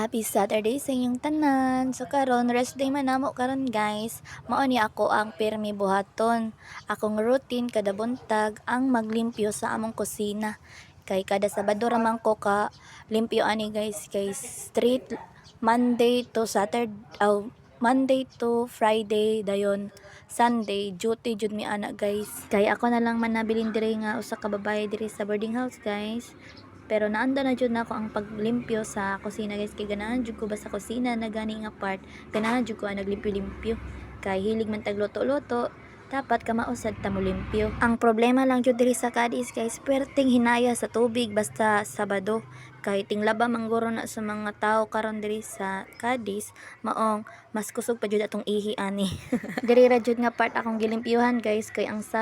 Happy Saturday sa inyong tanan. So karon rest day man namo karon guys. Mao ni ako ang pirmi buhaton. Akong routine kada buntag ang maglimpyo sa among kusina. Kay kada Sabado ra man ko ka limpyo ani guys, kay street Monday to Saturday, Monday to Friday dayon Sunday duty jud mi ana guys. Kay ako na lang man nabilin diri nga usa ka babae diri sa boarding house guys. Pero naanda na jud nako ang paglimpyo sa kusina guys, kay ganahan jud ko ba sa kusina na gani nga part, ganahan jud ko ang naglimpyo-limpyo. Kay hilig man tag luto-luto, dapat ka mausad ta mo limpyo. Ang problema lang jud diri sa Cadiz guys, perting hinaya sa tubig basta Sabado. Kay tinglaba mangguro na sa mga tao karon diri sa Cadiz, maong mas kusog pa jud atong ihi ani. Diri ra jud nga part akong gilimpyuhan guys, kay ang sad